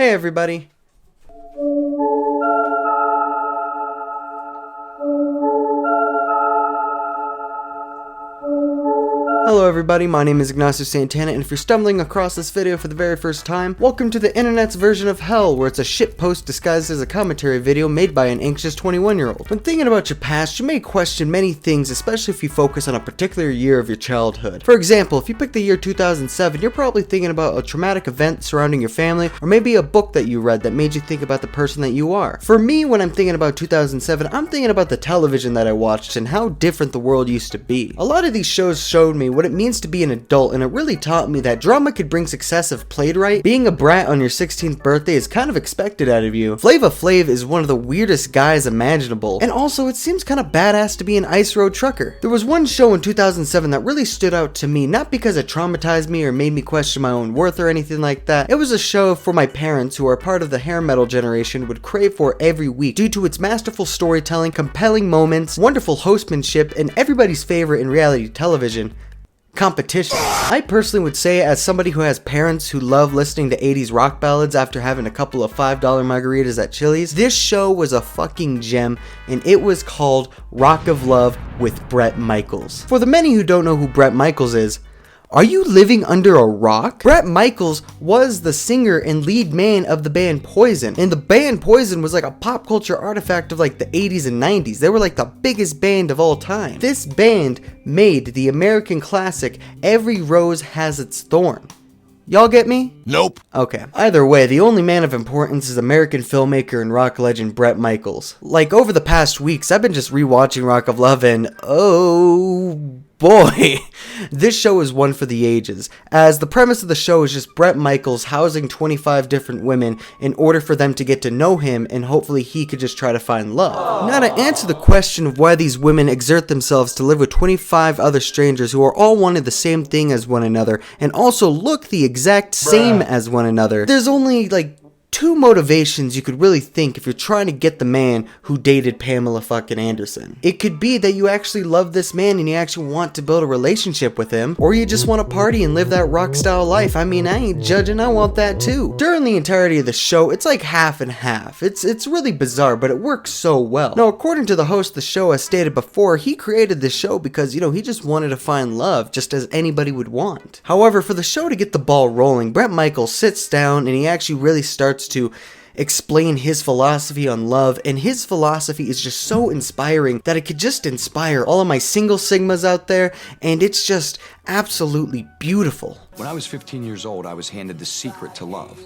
Hey everybody. Hello everybody, my name is Ignacio Santana, and if you're stumbling across this video for the very first time, welcome to the internet's version of hell, where it's a shitpost disguised as a commentary video made by an anxious 21-year-old. When thinking about your past, you may question many things, especially if you focus on a particular year of your childhood. For example, if you pick the year 2007, you're probably thinking about a traumatic event surrounding your family, or maybe a book that you read that made you think about the person that you are. For me, when I'm thinking about 2007, I'm thinking about the television that I watched and how different the world used to be. A lot of these shows showed me what it means to be an adult, and it really taught me that drama could bring success if played right. Being a brat on your 16th birthday is kind of expected out of you. Flava Flav is one of the weirdest guys imaginable, and also it seems kind of badass to be an ice road trucker. There was one show in 2007 that really stood out to me, not because it traumatized me or made me question my own worth or anything like that. It was a show for my parents, who are part of the hair metal generation, would crave for every week due to its masterful storytelling, compelling moments, wonderful hostmanship, and everybody's favorite in reality television: competition. I personally would say, as somebody who has parents who love listening to 80s rock ballads after having a couple of $5 margaritas at Chili's, this show was a fucking gem, and it was called Rock of Love with Bret Michaels. For the many who don't know who Bret Michaels is, are you living under a rock? Bret Michaels was the singer and lead man of the band Poison, and the band Poison was like a pop culture artifact of like the 80s and 90s. They were like the biggest band of all time. This band made the American classic Every Rose Has Its Thorn. Y'all get me? Nope. Okay. Either way, the only man of importance is American filmmaker and rock legend Bret Michaels. Like, over the past weeks, I've been just rewatching Rock of Love, and oh boy, this show is one for the ages, as the premise of the show is just Bret Michaels housing 25 different women in order for them to get to know him, and hopefully he could just try to find love. Now, to answer the question of why these women exert themselves to live with 25 other strangers who are all wanting the same thing as one another, and also look the exact same as one another, there's only like two motivations you could really think if you're trying to get the man who dated Pamela fucking Anderson. It could be that you actually love this man and you actually want to build a relationship with him, or you just want to party and live that rock style life. I mean, I ain't judging, I want that too. During the entirety of the show, it's like half and half. It's really bizarre, but it works so well. Now, according to the host of the show, as stated before, he created this show because, he just wanted to find love, just as anybody would want. However, for the show to get the ball rolling, Bret Michaels sits down and he actually really starts to explain his philosophy on love, and his philosophy is just so inspiring that it could just inspire all of my single sigmas out there, and it's just absolutely beautiful. When I was 15 years old, I was handed the secret to love.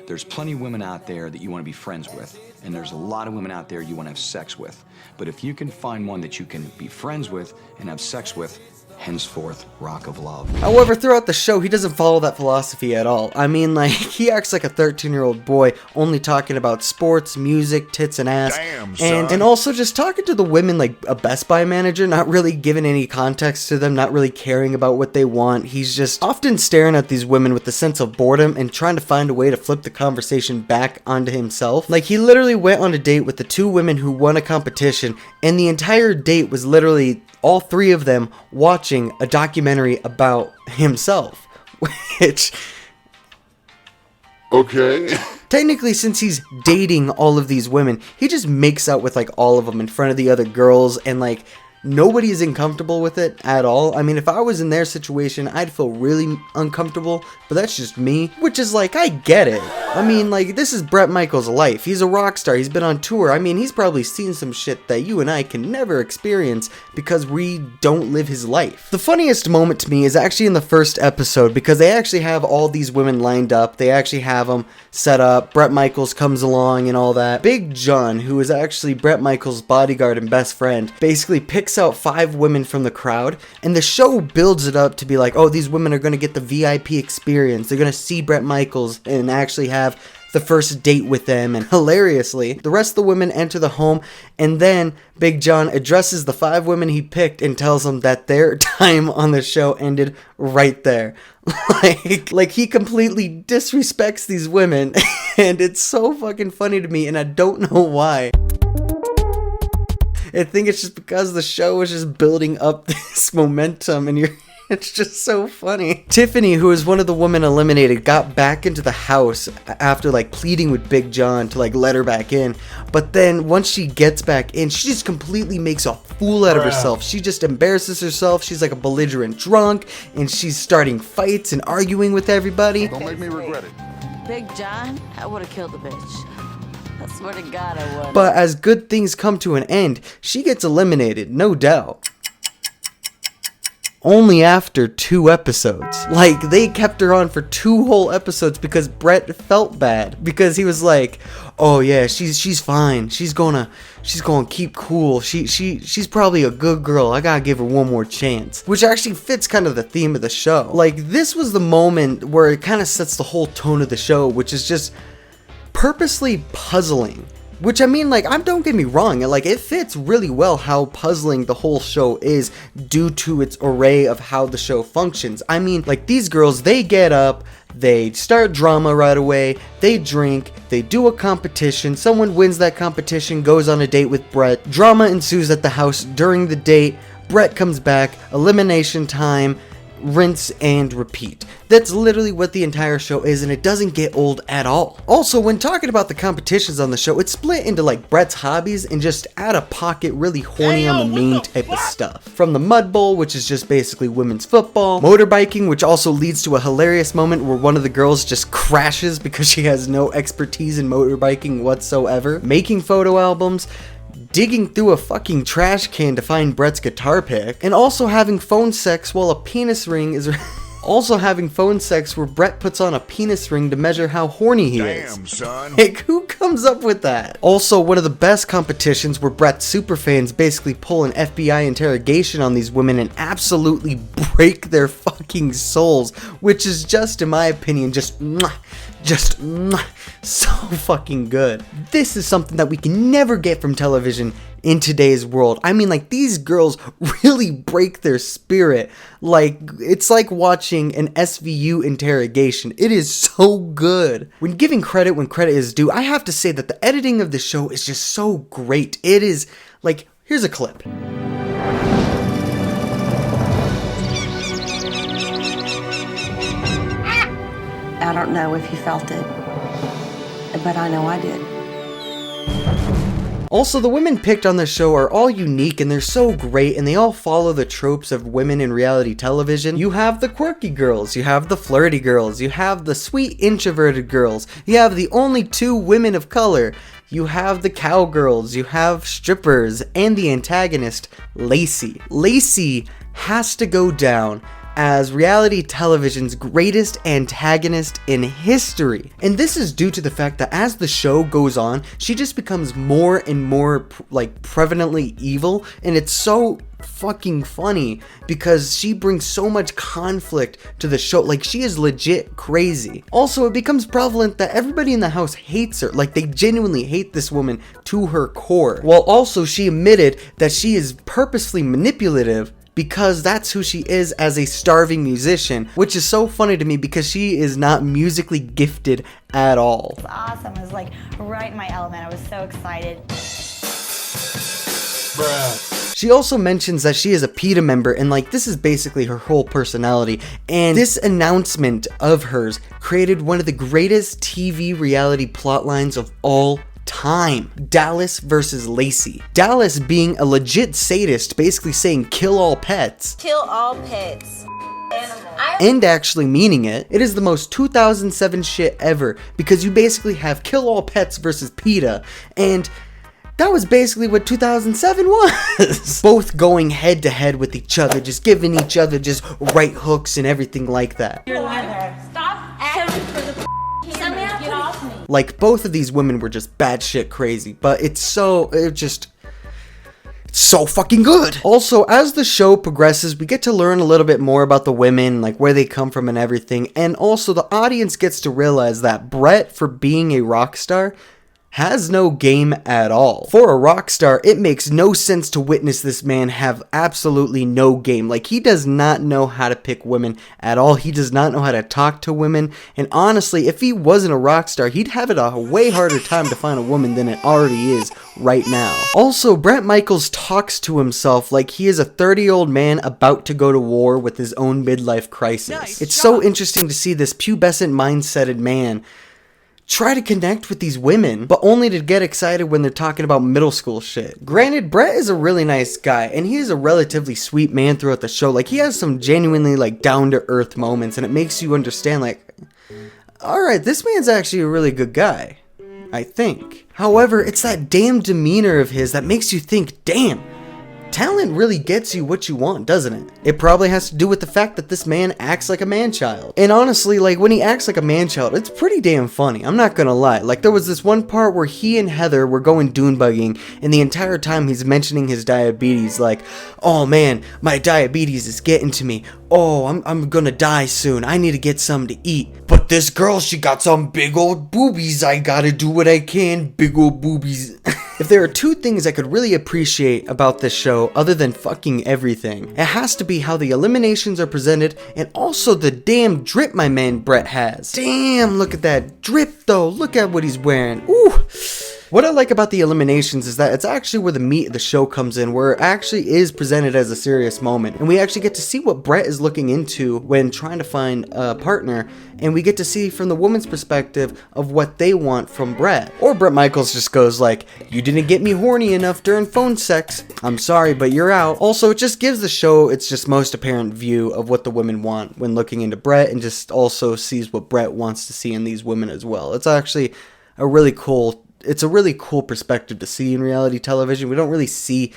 There's plenty of women out there that you want to be friends with, and there's a lot of women out there you want to have sex with. But if you can find one that you can be friends with and have sex with, henceforth, Rock of Love. However, throughout the show, he doesn't follow that philosophy at all. I mean, like, he acts like a 13-year-old boy, only talking about sports, music, tits, and ass. Damn, son. And also just talking to the women like a Best Buy manager, not really giving any context to them, not really caring about what they want. He's just often staring at these women with a sense of boredom and trying to find a way to flip the conversation back onto himself. Like, he literally went on a date with the two women who won a competition, and the entire date was literally all three of them watching a documentary about himself, which, okay. technically, since he's dating all of these women, he just makes out with like all of them in front of the other girls, and like nobody is uncomfortable with it at all. I mean, if I was in their situation, I'd feel really uncomfortable, but that's just me, which is like, I get it. I mean, like, this is Bret Michaels' life. He's a rock star. He's been on tour. I mean, he's probably seen some shit that you and I can never experience because we don't live his life. The funniest moment to me is actually in the first episode, because they actually have all these women lined up. They actually have them set up. Bret Michaels comes along and all that. Big John, who is actually Bret Michaels' bodyguard and best friend, basically picks out 5 women from the crowd, and the show builds it up to be like, oh, these women are going to get the VIP experience. They're going to see Bret Michaels and actually have the first date with them, and hilariously, the rest of the women enter the home, and then Big John addresses the 5 women he picked and tells them that their time on the show ended right there. Like he completely disrespects these women, and it's so fucking funny to me, and I don't know why. I think it's just because the show is just building up this momentum, and It's just so funny. Tiffany, who is one of the women eliminated, got back into the house after like pleading with Big John to like let her back in. But then once she gets back in, she just completely makes a fool out of herself. She just embarrasses herself. She's like a belligerent drunk, and she's starting fights and arguing with everybody. Don't make me regret it. Big John, I would have killed the bitch. I swear to God I would. But as good things come to an end, she gets eliminated, no doubt. Only after 2 episodes. Like, they kept her on for 2 whole episodes because Bret felt bad. Because he was like, oh yeah, she's fine. She's gonna keep cool. She's probably a good girl. I gotta give her one more chance. Which actually fits kind of the theme of the show. Like, this was the moment where it kind of sets the whole tone of the show, which is just purposely puzzling. Which, I mean, like, don't get me wrong, like, it fits really well how puzzling the whole show is due to its array of how the show functions. I mean, like, these girls, they get up, they start drama right away, they drink, they do a competition, someone wins that competition, goes on a date with Bret, drama ensues at the house during the date, Bret comes back, elimination time, rinse and repeat. That's literally what the entire show is, and it doesn't get old at all. Also, when talking about the competitions on the show, it's split into like Bret's hobbies and just out of pocket, really horny on the main type of stuff. From the Mud Bowl, which is just basically women's football, motorbiking, which also leads to a hilarious moment where one of the girls just crashes because she has no expertise in motorbiking whatsoever, making photo albums, digging through a fucking trash can to find Bret's guitar pick, and also having phone sex while a penis ring is also having phone sex where Bret puts on a penis ring to measure how horny he is. Damn, son. Like, who comes up with that? Also, one of the best competitions where Bret's superfans basically pull an FBI interrogation on these women and absolutely break their fucking souls, which is just, in my opinion, just so fucking good. This is something that we can never get from television in today's world. I mean, like, these girls really break their spirit. Like, it's like watching an SVU interrogation. It is so good. When giving credit when credit is due, I have to say that the editing of the show is just so great. It is, like, here's a clip. I don't know if you felt it, but I know I did. Also, the women picked on this show are all unique and they're so great, and they all follow the tropes of women in reality television. You have the quirky girls, you have the flirty girls, you have the sweet introverted girls, you have the only 2 women of color, you have the cowgirls, you have strippers, and the antagonist, Lacey. Lacey has to go down as reality television's greatest antagonist in history. And this is due to the fact that as the show goes on, she just becomes more and more like prevalently evil, and it's so fucking funny because she brings so much conflict to the show. Like, she is legit crazy. Also, it becomes prevalent that everybody in the house hates her. Like, they genuinely hate this woman to her core. While also she admitted that she is purposefully manipulative because that's who she is as a starving musician, which is so funny to me because she is not musically gifted at all. It was awesome. It was like right in my element. I was so excited. Bruh. She also mentions that she is a PETA member, and like, this is basically her whole personality, and this announcement of hers created one of the greatest TV reality plot lines of all time. Dallas versus Lacey. Dallas being a legit sadist, basically saying kill all pets. Kill all pets. And actually meaning it. It is the most 2007 shit ever, because you basically have kill all pets versus PETA, and that was basically what 2007 was. Both going head to head with each other, just giving each other just right hooks and everything like that. Stop acting for the camera. Get off me. Like, both of these women were just batshit crazy, but it's so fucking good. Also, as the show progresses, we get to learn a little bit more about the women, like where they come from and everything, and also the audience gets to realize that Bret, for being a rock star, has no game at all. For a rock star, it makes no sense to witness this man have absolutely no game. Like, he does not know how to pick women at all. He does not know how to talk to women. And honestly, if he wasn't a rock star, he'd have it a way harder time to find a woman than it already is right now. Also, Bret Michaels talks to himself like he is a 30-year-old man about to go to war with his own midlife crisis. It's so interesting to see this pubescent mindseted man try to connect with these women, but only to get excited when they're talking about middle school shit. Granted, Bret is a really nice guy, and he is a relatively sweet man throughout the show. Like, he has some genuinely, like, down-to-earth moments, and it makes you understand, like, alright, this man's actually a really good guy, I think. However, it's that damn demeanor of his that makes you think, damn, talent really gets you what you want, doesn't it? It probably has to do with the fact that this man acts like a man-child. And honestly, like, when he acts like a man-child, it's pretty damn funny, I'm not gonna lie. Like, there was this one part where he and Heather were going dune bugging, and the entire time he's mentioning his diabetes, like, oh man, my diabetes is getting to me. Oh, I'm gonna die soon. I need to get something to eat. But this girl, she got some big old boobies. I gotta do what I can. Big old boobies. If there are two things I could really appreciate about this show, other than fucking everything, it has to be how the eliminations are presented, and also the damn drip my man Bret has. Damn, look at that drip though. Look at what he's wearing. Ooh. What I like about the eliminations is that it's actually where the meat of the show comes in, where it actually is presented as a serious moment. And we actually get to see what Bret is looking into when trying to find a partner, and we get to see from the woman's perspective of what they want from Bret. Or Bret Michaels just goes like, you didn't get me horny enough during phone sex. I'm sorry, but you're out. Also, it just gives the show its just most apparent view of what the women want when looking into Bret, and just also sees what Bret wants to see in these women as well. It's actually a really cool perspective to see in reality television. We don't really see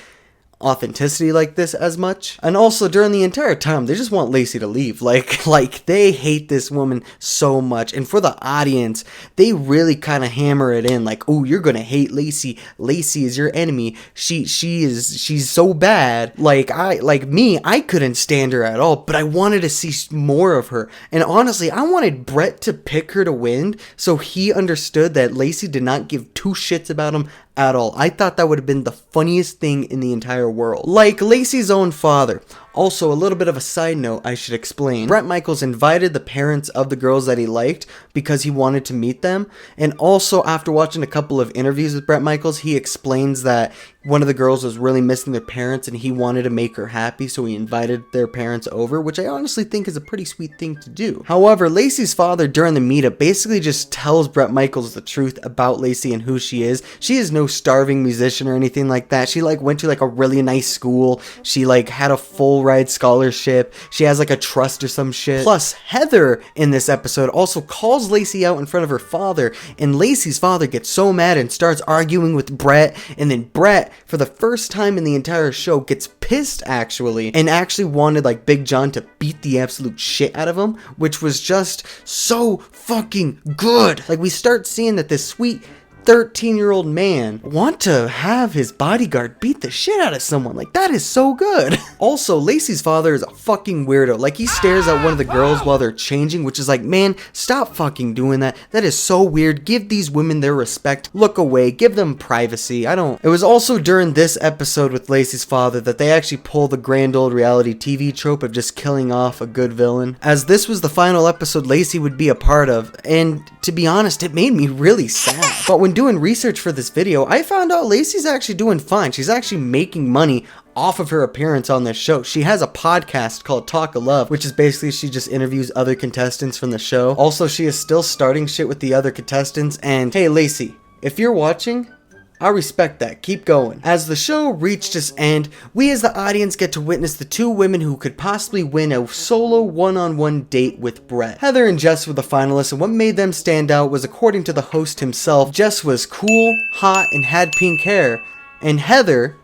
authenticity like this as much. And also, during the entire time, they just want Lacey to leave. Like they hate this woman so much. And for the audience, they really kind of hammer it in, like, oh, you're gonna hate Lacey. Lacey is your enemy. She's so bad. Like I couldn't stand her at all, but I wanted to see more of her. And honestly, I wanted Bret to pick her to win, so he understood that Lacey did not give two shits about him at all. I thought that would have been the funniest thing in the entire world. Like Lacey's own father. Also, a little bit of a side note I should explain. Bret Michaels invited the parents of the girls that he liked because he wanted to meet them. And also, after watching a couple of interviews with Bret Michaels, he explains that one of the girls was really missing their parents and he wanted to make her happy, so he invited their parents over, which I honestly think is a pretty sweet thing to do. However, Lacey's father during the meetup basically just tells Bret Michaels the truth about Lacey and who she is. She is no starving musician or anything like that. She went to a really nice school. She had a full ride scholarship. She has a trust or some shit. Plus, Heather in this episode also calls Lacey out in front of her father, and Lacey's father gets so mad and starts arguing with Bret, and then Bret, for the first time in the entire show, gets pissed actually, and actually wanted Big John to beat the absolute shit out of him, which was just so fucking good. We start seeing that this sweet 13-year-old man want to have his bodyguard beat the shit out of someone. That is so good. Also, Lacey's father is a fucking weirdo. He stares at one of the girls while they're changing, which is man, stop fucking doing that. That is so weird. Give these women their respect. Look away. Give them privacy. It was also during this episode with Lacey's father that they actually pull the grand old reality TV trope of just killing off a good villain, as this was the final episode Lacey would be a part of, and to be honest, it made me really sad. But when doing research for this video, I found out Lacey's actually doing fine. She's actually making money off of her appearance on this show. She has a podcast called Talk of Love, which is basically she just interviews other contestants from the show. Also, she is still starting shit with the other contestants, and hey Lacey, if you're watching, I respect that. Keep going. As the show reached its end, we as the audience get to witness the two women who could possibly win a solo one-on-one date with Bret. Heather and Jess were the finalists, and what made them stand out was, according to the host himself, Jess was cool, hot, and had pink hair, and Heather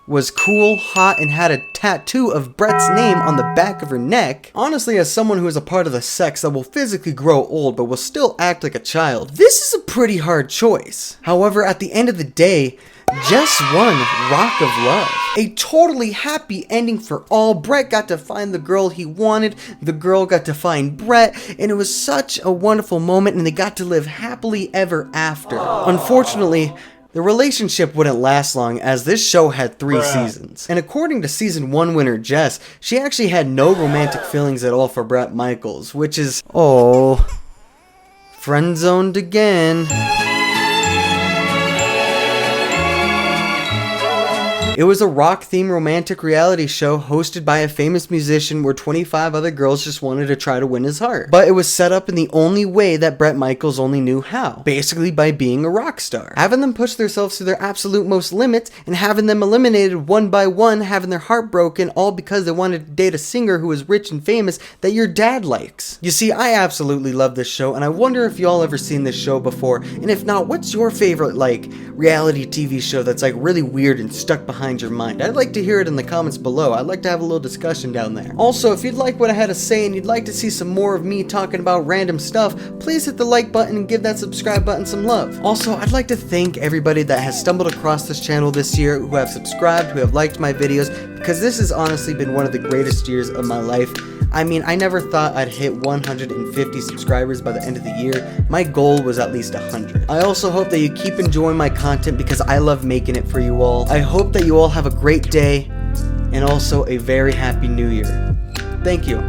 was cool, hot, and had a tattoo of Bret's name on the back of her neck. Honestly, as someone who is a part of the sex that will physically grow old but will still act like a child, this is a pretty hard choice. However, at the end of the day, Jess won Rock of Love. A totally happy ending for all. Bret got to find the girl he wanted, the girl got to find Bret, and it was such a wonderful moment, and they got to live happily ever after. Unfortunately, the relationship wouldn't last long, as this show had 3 seasons. And according to season 1 winner Jess, she actually had no romantic feelings at all for Bret Michaels, which is, oh, friend-zoned again. It was a rock-themed romantic reality show hosted by a famous musician where 25 other girls just wanted to try to win his heart. But it was set up in the only way that Bret Michaels only knew how. Basically by being a rock star. Having them push themselves to their absolute most limits and having them eliminated one by one, having their heart broken, all because they wanted to date a singer who was rich and famous that your dad likes. You see, I absolutely love this show, and I wonder if y'all ever seen this show before, and if not, what's your favorite, like, reality TV show that's, like, really weird and stuck behind your mind? I'd like to hear it in the comments below. I'd like to have a little discussion down there. Also, if you'd like what I had to say and you'd like to see some more of me talking about random stuff, please hit the like button and give that subscribe button some love. Also, I'd like to thank everybody that has stumbled across this channel this year, who have subscribed, who have liked my videos, because this has honestly been one of the greatest years of my life. I mean, I never thought I'd hit 150 subscribers by the end of the year. My goal was at least 100. I also hope that you keep enjoying my content because I love making it for you all. I hope that you all have a great day and also a very happy new year. Thank you.